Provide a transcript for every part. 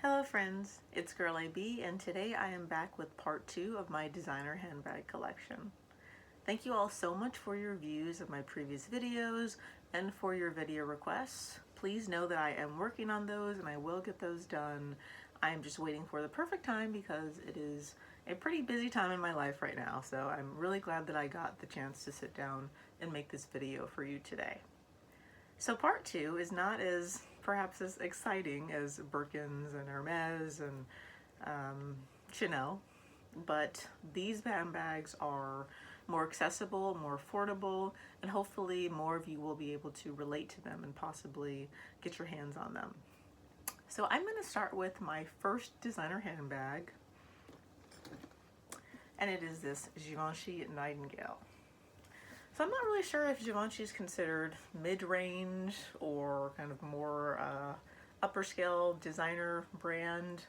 Hello friends, it's Girl AB and today I am back with part 2 of my designer handbag collection. Thank you all so much for your views of my previous videos and for your video requests. Please know that I am working on those and I will get those done. I'm just waiting for the perfect time because it is a pretty busy time in my life right now, so I'm really glad that I got the chance to sit down and make this video for you today. So part 2 is not as perhaps as exciting as Birkins and Hermes and Chanel, but these handbags are more accessible, more affordable, and hopefully more of you will be able to relate to them and possibly get your hands on them. So I'm going to start with my first designer handbag, and it is this Givenchy Nightingale. So I'm not really sure if Givenchy is considered mid-range or kind of more upper scale designer brand.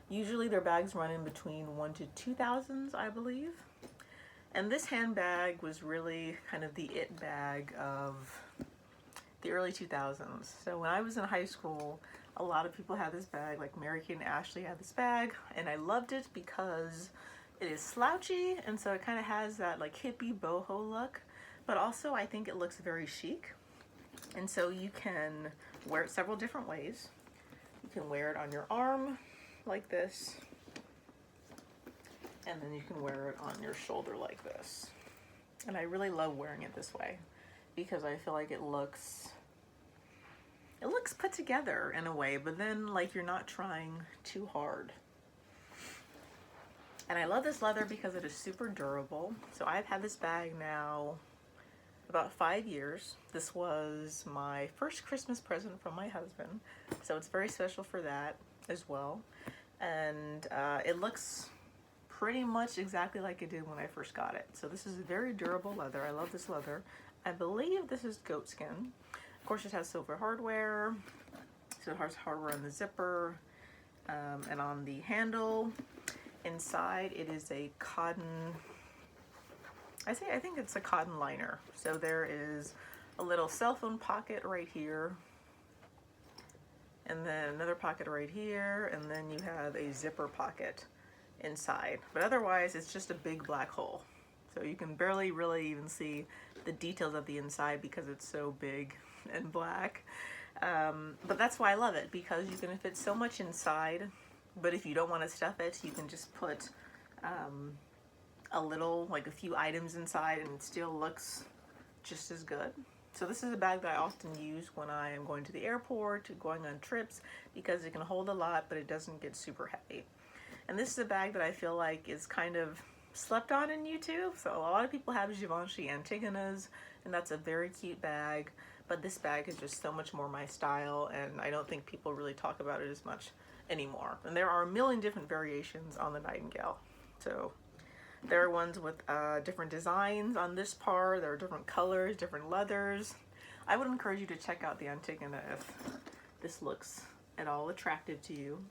Usually their bags run in between $1,000 to $2,000, I believe. And this handbag was really kind of the it bag of the early 2000s. So when I was in high school, a lot of people had this bag, like Mary-Kate and Ashley had this bag, and I loved it because it is slouchy, and so it kind of has that like hippie boho look. But also I think it looks very chic, and so you can wear it several different ways. You can wear it on your arm like this, and then you can wear it on your shoulder like this. And I really love wearing it this way because I feel like it looks put together in a way, but then like you're not trying too hard. And I love this leather because it is super durable. So I've had this bag now about 5 years. This was my first Christmas present from my husband, so it's very special for that as well. And it looks pretty much exactly like it did when I first got it. So this is very durable leather. I love this leather. I believe this is goat skin. Of course, it has silver hardware. So it has hardware on the zipper and on the handle. Inside it is a cotton, I think it's a cotton liner. So there is a little cell phone pocket right here, and then another pocket right here, and then you have a zipper pocket inside. But otherwise, it's just a big black hole. So you can barely really even see the details of the inside because it's so big and black. But that's why I love it, because you can fit so much inside, but if you don't want to stuff it, you can just put a little, like a few items inside, and it still looks just as good. So this is a bag that I often use when I am going to the airport, going on trips, because it can hold a lot, but it doesn't get super heavy. And this is a bag that I feel like is kind of slept on in YouTube. So a lot of people have Givenchy Antigonas, and that's a very cute bag, but this bag is just so much more my style, and I don't think people really talk about it as much anymore. And there are a million different variations on the Nightingale. So there are ones with different designs on this part. There are different colors, different leathers. I would encourage you to check out the Antigona if this looks at all attractive to you.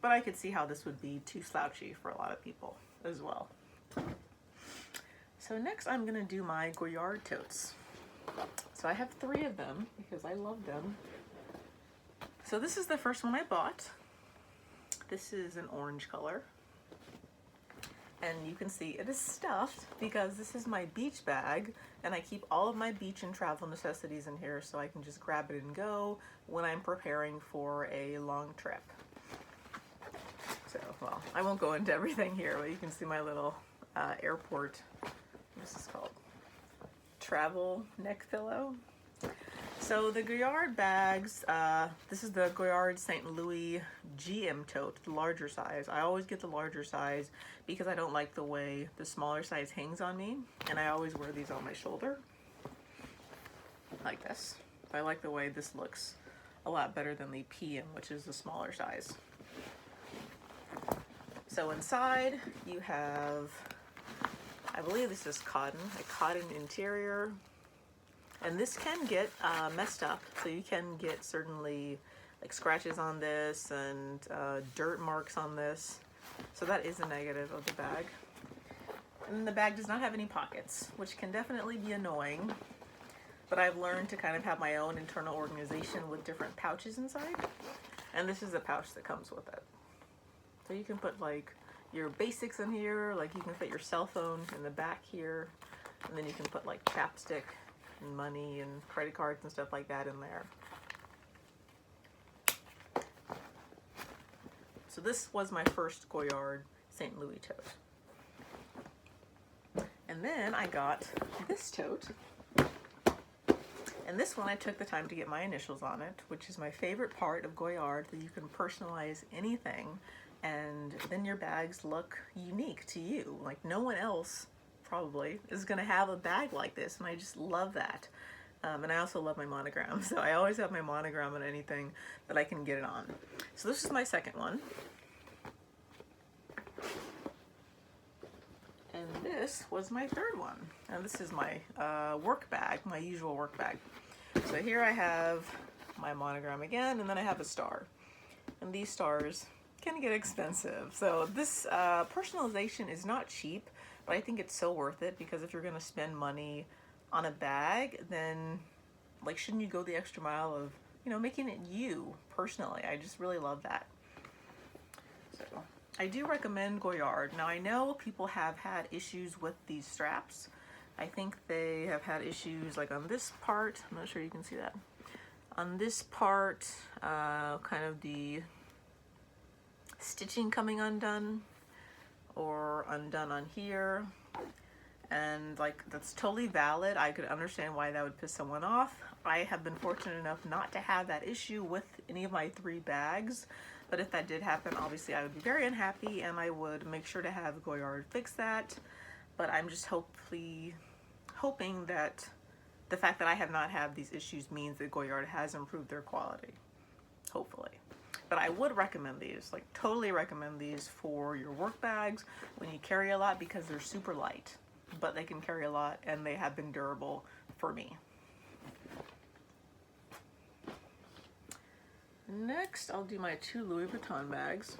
But I could see how this would be too slouchy for a lot of people as well. So next I'm gonna do my Goyard totes. So I have 3 of them because I love them. So this is the first one I bought. This is an orange color. And you can see it is stuffed because this is my beach bag, and I keep all of my beach and travel necessities in here so I can just grab it and go when I'm preparing for a long trip. So, well, I won't go into everything here, but you can see my little airport, what's this called? Travel neck pillow. So the Goyard bags, this is the Goyard St. Louis GM tote, the larger size. I always get the larger size because I don't like the way the smaller size hangs on me, and I always wear these on my shoulder like this. I like the way this looks a lot better than the PM, which is the smaller size. So inside you have, I believe this is cotton, a cotton interior. And this can get messed up, so you can get certainly like scratches on this and dirt marks on this. So that is a negative of the bag. And the bag does not have any pockets, which can definitely be annoying. But I've learned to kind of have my own internal organization with different pouches inside. And this is the pouch that comes with it. So you can put like your basics in here, like you can fit your cell phone in the back here, and then you can put like chapstick and money and credit cards and stuff like that in there. So this was my first Goyard St. Louis tote. And then I got this tote. And this one I took the time to get my initials on it, which is my favorite part of Goyard, that you can personalize anything and then your bags look unique to you. Like no one else probably is gonna have a bag like this, and I just love that. And I also love my monogram, so I always have my monogram on anything that I can get it on. So this is my second one. And this was my third one. And this is my work bag, my usual work bag. So here I have my monogram again, and then I have a star. And these stars can get expensive. So this personalization is not cheap, but I think it's so worth it, because if you're gonna spend money on a bag, then like shouldn't you go the extra mile of, you know, making it you personally? I just really love that. So I do recommend Goyard. Now I know people have had issues with these straps. I think they have had issues like on this part. I'm not sure you can see that. On this part, kind of the stitching coming undone, or undone on here. And like, that's totally valid. I could understand why that would piss someone off. I have been fortunate enough not to have that issue with any of my 3 bags. But if that did happen, obviously I would be very unhappy, and I would make sure to have Goyard fix that. But I'm just hoping that the fact that I have not had these issues means that Goyard has improved their quality. Hopefully. But I would recommend these, like totally recommend these for your work bags when you carry a lot, because they're super light, but they can carry a lot and they have been durable for me. Next, I'll do my 2 Louis Vuitton bags.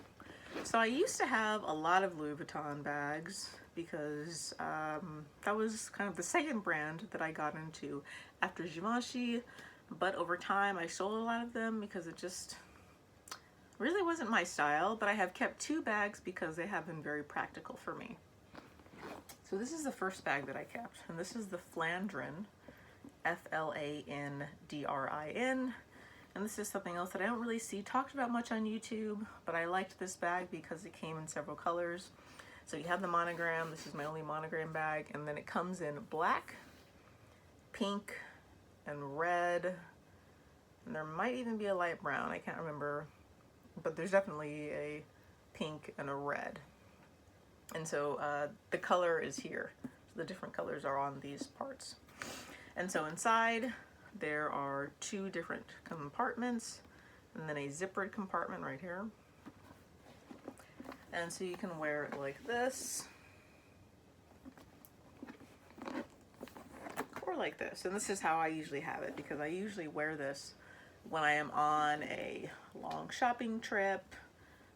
So I used to have a lot of Louis Vuitton bags, because that was kind of the second brand that I got into after Givenchy. But over time, I sold a lot of them because it just really wasn't my style. But I have kept 2 bags because they have been very practical for me. So this is the first bag that I kept, and this is the Flandrin, Flandrin. And this is something else that I don't really see talked about much on YouTube, but I liked this bag because it came in several colors. So you have the monogram. This is my only monogram bag, and then it comes in black, pink, and red, and there might even be a light brown. I can't remember, but there's definitely a pink and a red. And so the color is here. So the different colors are on these parts. And so inside there are 2 different compartments, and then a zippered compartment right here. And so you can wear it like this, or like this. And this is how I usually have it, because I usually wear this when I am on a long shopping trip,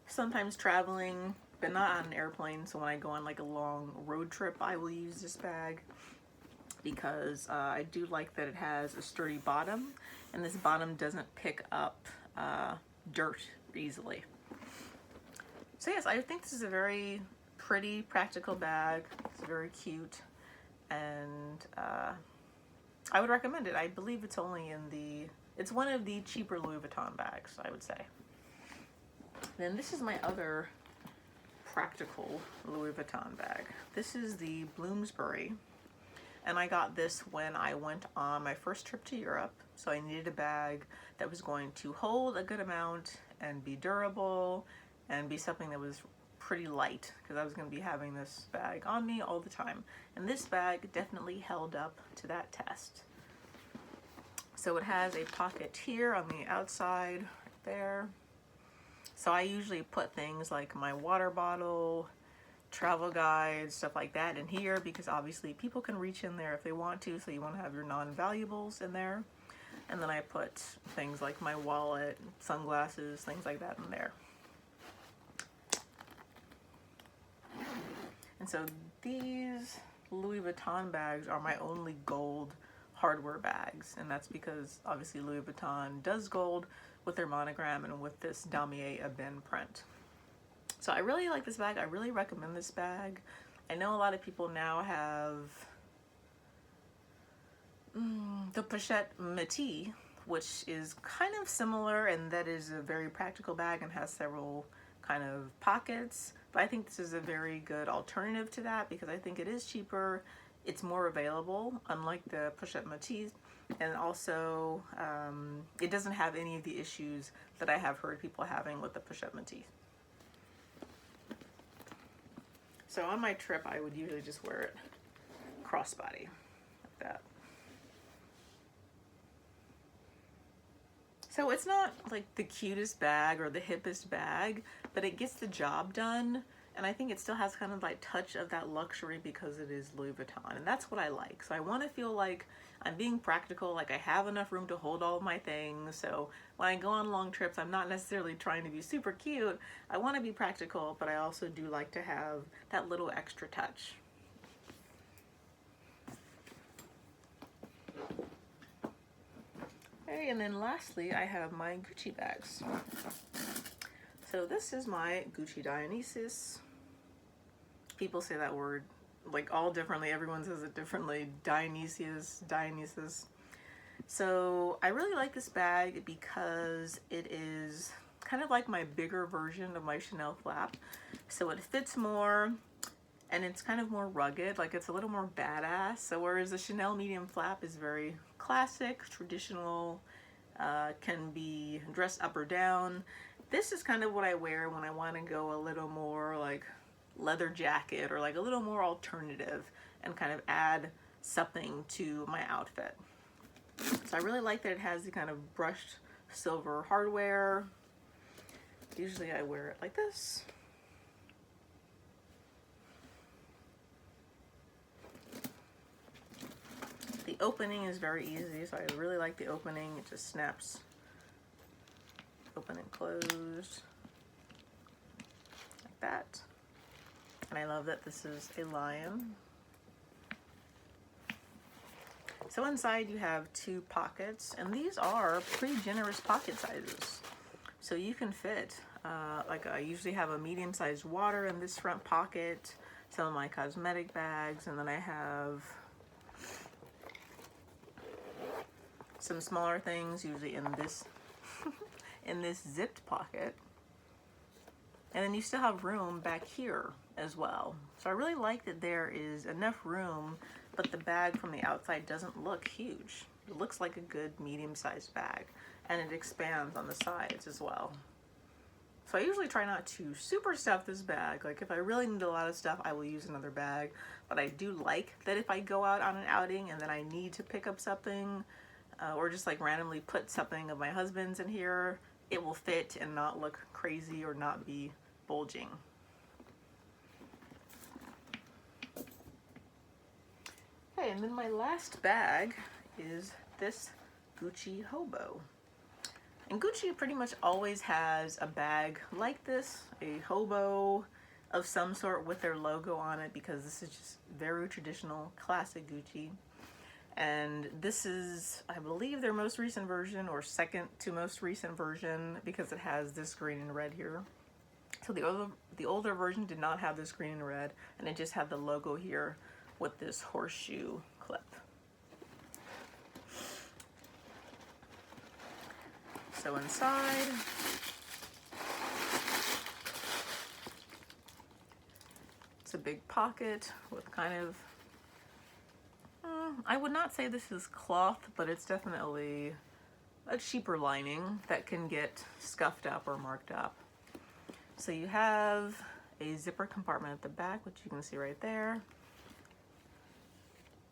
sometimes traveling, but not on an airplane. So when I go on like a long road trip, I will use this bag, because I do like that it has a sturdy bottom, and this bottom doesn't pick up dirt easily. So yes, I think this is a very pretty, practical bag. It's very cute, and I would recommend it. I believe it's only in the, it's one of the cheaper Louis Vuitton bags, I would say. Then this is my other practical Louis Vuitton bag. This is the Bloomsbury. And I got this when I went on my first trip to Europe. So I needed a bag that was going to hold a good amount and be durable and be something that was pretty light, because I was going to be having this bag on me all the time. And this bag definitely held up to that test. So it has a pocket here on the outside, right there. So I usually put things like my water bottle, travel guides, stuff like that in here, because obviously people can reach in there if they want to, so you want to have your non-valuables in there. And then I put things like my wallet, sunglasses, things like that in there. And so these Louis Vuitton bags are my only gold hardware bags, and that's because obviously Louis Vuitton does gold with their monogram and with this damier ebene print. So I really like this bag. I really recommend this bag. I know a lot of people now have the Pochette Métis, which is kind of similar, and that is a very practical bag and has several kind of pockets. But I think this is a very good alternative to that because I think it is cheaper. It's more available, unlike the Pochette Métis, and also it doesn't have any of the issues that I have heard people having with the Pochette Métis. So on my trip, I would usually just wear it crossbody like that. So it's not like the cutest bag or the hippest bag, but it gets the job done. And I think it still has kind of like touch of that luxury because it is Louis Vuitton. And that's what I like. So I want to feel like I'm being practical, like I have enough room to hold all of my things. So when I go on long trips, I'm not necessarily trying to be super cute. I want to be practical, but I also do like to have that little extra touch. Okay, and then lastly, I have my Gucci bags. So this is my Gucci Dionysus. People say that word like all differently. Everyone says it differently. Dionysus. So I really like this bag because it is kind of like my bigger version of my Chanel flap. So it fits more and it's kind of more rugged, like it's a little more badass. So whereas the Chanel medium flap is very classic, traditional, can be dressed up or down, this is kind of what I wear when I want to go a little more like leather jacket or like a little more alternative and kind of add something to my outfit. So I really like that it has the kind of brushed silver hardware. Usually I wear it like this. The opening is very easy, so I really like the opening. It just snaps open and closed like that. And I love that this is a lion. So inside you have two pockets, and these are pretty generous pocket sizes. So you can fit, like I usually have a medium-sized water in this front pocket, some of my cosmetic bags, and then I have some smaller things, usually in this in this zipped pocket. And then you still have room back here as well. So I really like that there is enough room, but the bag from the outside doesn't look huge. It looks like a good medium-sized bag, and it expands on the sides as well. So I usually try not to super stuff this bag. Like if I really need a lot of stuff, I will use another bag. But I do like that if I go out on an outing and then I need to pick up something, or just like randomly put something of my husband's in here, it will fit and not look crazy or not be bulging. Okay, and then my last bag is this Gucci hobo. And Gucci pretty much always has a bag like this, a hobo of some sort with their logo on it, because this is just very traditional, classic Gucci. And this is, I believe, their most recent version, or second to most recent version, because it has this green and red here. So the older version did not have this green and red, and it just had the logo here with this horseshoe clip. So inside, it's a big pocket with kind of, I would not say this is cloth, but it's definitely a cheaper lining that can get scuffed up or marked up. So you have a zipper compartment at the back, which you can see right there.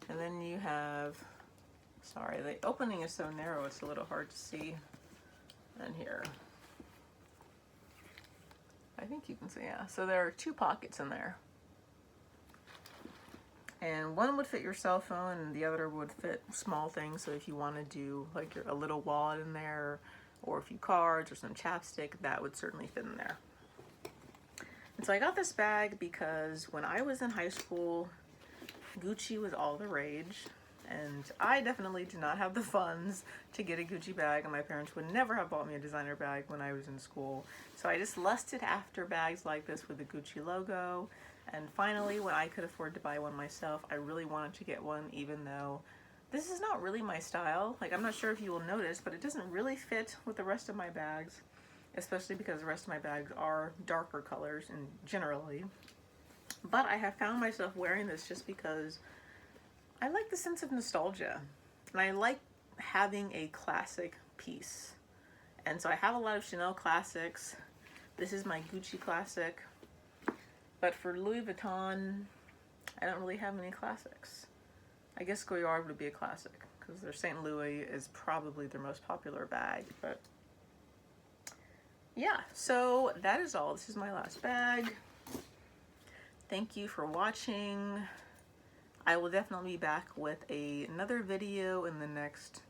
And then you have, sorry, the opening is so narrow, it's a little hard to see. And here, I think you can see, yeah. So there are two pockets in there. And one would fit your cell phone and the other would fit small things. So if you want to do like a little wallet in there, or a few cards or some chapstick, that would certainly fit in there. And so I got this bag because when I was in high school, Gucci was all the rage. And I definitely did not have the funds to get a Gucci bag, and my parents would never have bought me a designer bag when I was in school. So I just lusted after bags like this with the Gucci logo. And finally, when I could afford to buy one myself, I really wanted to get one, even though this is not really my style. Like, I'm not sure if you will notice, but it doesn't really fit with the rest of my bags, especially because the rest of my bags are darker colors and generally. But I have found myself wearing this just because I like the sense of nostalgia, and I like having a classic piece. And so I have a lot of Chanel classics. This is my Gucci classic. But for Louis Vuitton, I don't really have any classics. I guess Goyard would be a classic because their St. Louis is probably their most popular bag. But yeah, so that is all. This is my last bag. Thank you for watching. I will definitely be back with another video in the next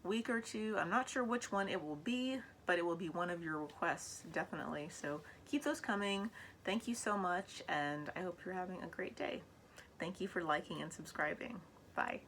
week or two. I'm not sure which one it will be, but it will be one of your requests, definitely. So keep those coming. Thank you so much, and I hope you're having a great day. Thank you for liking and subscribing. Bye.